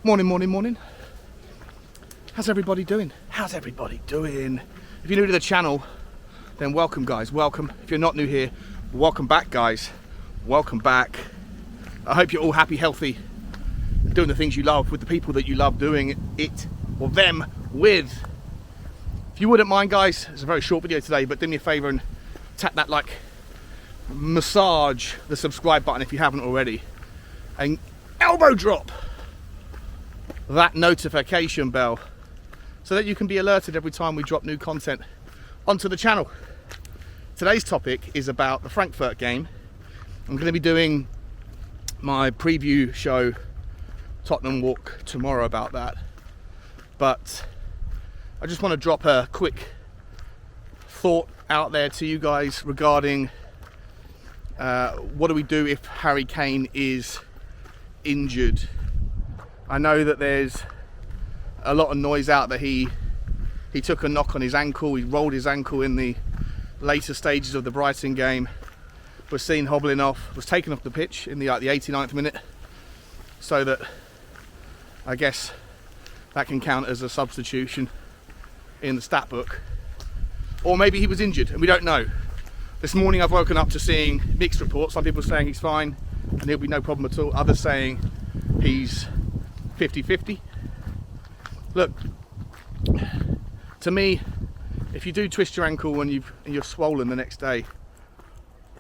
Morning. How's everybody doing? If you're new to the channel, then welcome, guys. Welcome. If you're not new here, welcome back, guys. Welcome back. I hope you're all happy, healthy, doing the things you love with the people that you love doing it or them with. If you wouldn't mind, guys, it's a very short video today, but do me a favor and tap that massage the subscribe button if you haven't already, and elbow drop that notification bell so that you can be alerted every time we drop new content onto the channel. Today's topic is about the Frankfurt game. I'm going to be doing my preview show, Tottenham Walk, tomorrow about that, but I just want to drop a quick thought out there to you guys regarding what do we do if Harry Kane is injured. I know that there's a lot of noise out that he took a knock on his ankle, he rolled his ankle in the later stages of the Brighton game, was seen hobbling off, was taken off the pitch in the 89th minute, so that I guess that can count as a substitution in the stat book. Or maybe he was injured and we don't know. This morning I've woken up to seeing mixed reports. Some people saying he's fine and he'll be no problem at all. Others saying he's 50-50. Look, to me, if you do twist your ankle and you're swollen the next day,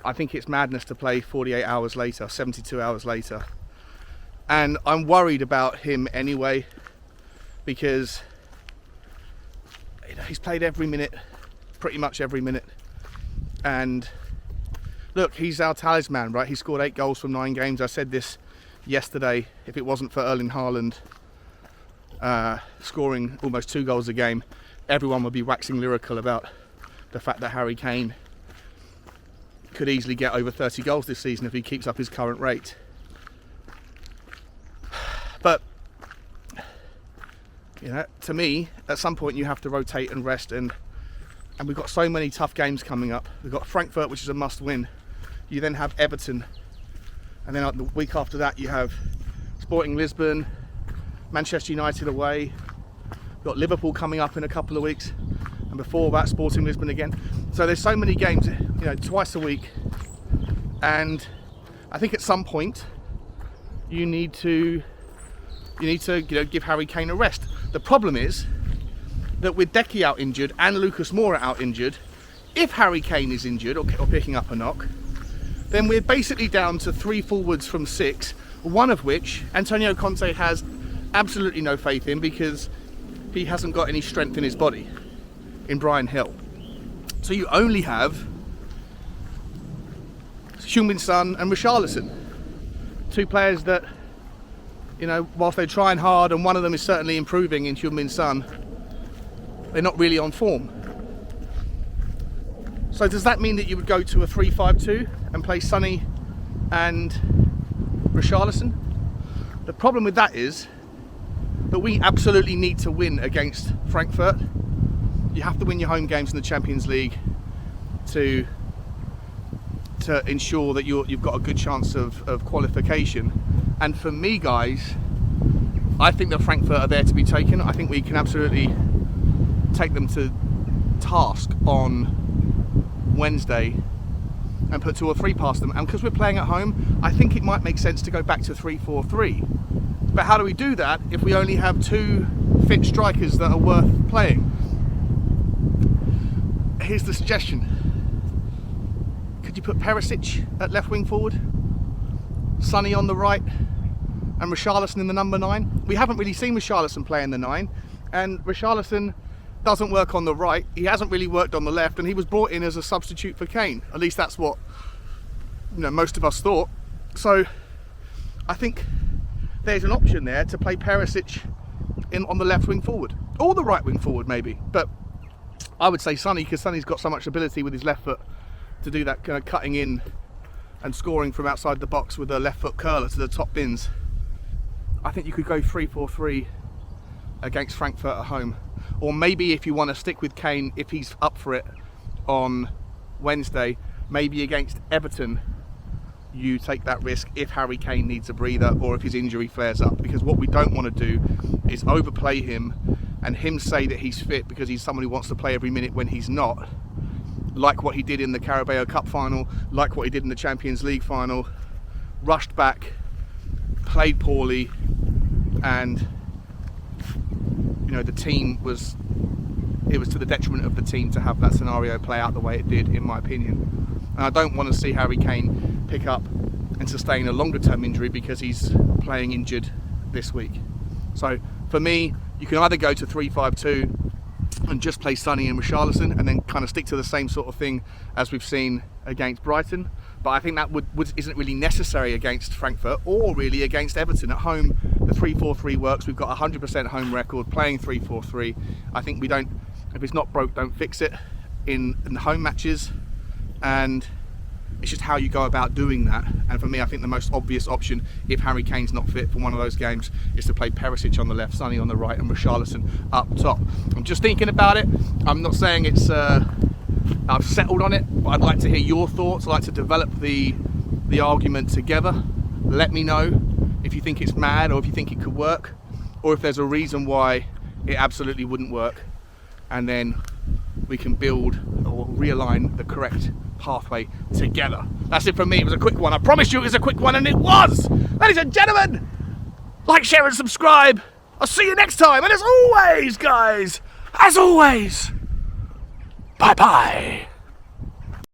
I think it's madness to play 48 hours later, 72 hours later. And I'm worried about him anyway, because he's played every minute, pretty much every minute. And look, he's our talisman, right? He scored 8 goals from 9 games. I said this yesterday. If it wasn't for Erling Haaland scoring almost 2 goals a game, everyone would be waxing lyrical about the fact that Harry Kane could easily get over 30 goals this season if he keeps up his current rate. But to me, at some point you have to rotate and rest, and we've got so many tough games coming up. We've got Frankfurt, which is a must win. You then have Everton, and then the week after that you have Sporting Lisbon, Manchester United away. We've got Liverpool coming up in a couple of weeks, and before that Sporting Lisbon again. So there's so many games, twice a week, and I think at some point you need to give Harry Kane a rest. The problem is that with Deki out injured and Lucas Moura out injured, if Harry Kane is injured or picking up a knock, then we're basically down to 3 forwards from 6, one of which Antonio Conte has absolutely no faith in because he hasn't got any strength in his body, in Brian Hill. So you only have Heung-min Son and Richarlison, 2 players that, whilst they're trying hard, and one of them is certainly improving in Heung-min Son, they're not really on form. So does that mean that you would go to a 3-5-2 and play Sonny and Richarlison? The problem with that is that we absolutely need to win against Frankfurt. You have to win your home games in the Champions League to ensure that you've got a good chance of qualification. And for me, guys, I think that Frankfurt are there to be taken. I think we can absolutely take them to task on Wednesday and put 2 or 3 past them. And because we're playing at home, I think it might make sense to go back to 3-4-3. But how do we do that if we only have 2 fit strikers that are worth playing? Here's the suggestion. Could you put Perisic at left wing forward, Sonny on the right, and Richarlison in the number 9? We haven't really seen Richarlison play in the 9, and Richarlison doesn't work on the right, he hasn't really worked on the left, and he was brought in as a substitute for Kane. At least that's what most of us thought. So I think there's an option there to play Perisic on the left wing forward, or the right wing forward maybe, but I would say Sonny, because Sonny's got so much ability with his left foot to do that kind of cutting in and scoring from outside the box with a left foot curler to the top bins. I think you could go 3-4-3 against Frankfurt at home. Or maybe if you want to stick with Kane, if he's up for it on Wednesday, maybe against Everton you take that risk if Harry Kane needs a breather or if his injury flares up, because what we don't want to do is overplay him and him say that he's fit because he's someone who wants to play every minute when he's not, like what he did in the Carabao Cup final, like what he did in the Champions League final. Rushed back, played poorly, and the team was to the detriment of the team to have that scenario play out the way it did, in my opinion. And I don't want to see Harry Kane pick up and sustain a longer term injury because he's playing injured this week. So for me, you can either go to 3-5-2 and just play Sonny and Richarlison and then kind of stick to the same sort of thing as we've seen against Brighton, but I think that isn't really necessary against Frankfurt or really against Everton. At home, the 3-4-3 works. We've got a 100% home record playing 3-4-3. I think if it's not broke, don't fix it in the home matches, and it's just how you go about doing that. And for me, I think the most obvious option, if Harry Kane's not fit for one of those games, is to play Perisic on the left, Sonny on the right, and Richarlison up top. I'm just thinking about it. I'm not saying it's I've settled on it, but I'd like to hear your thoughts. I'd like to develop the argument together. Let me know if you think it's mad or if you think it could work, or if there's a reason why it absolutely wouldn't work, and then we can build or realign the correct pathway together. That's it from me. It was a quick one. I promised you it was a quick one, and it was. Ladies and gentlemen, like, share and subscribe. I'll see you next time, and as always, guys, bye bye.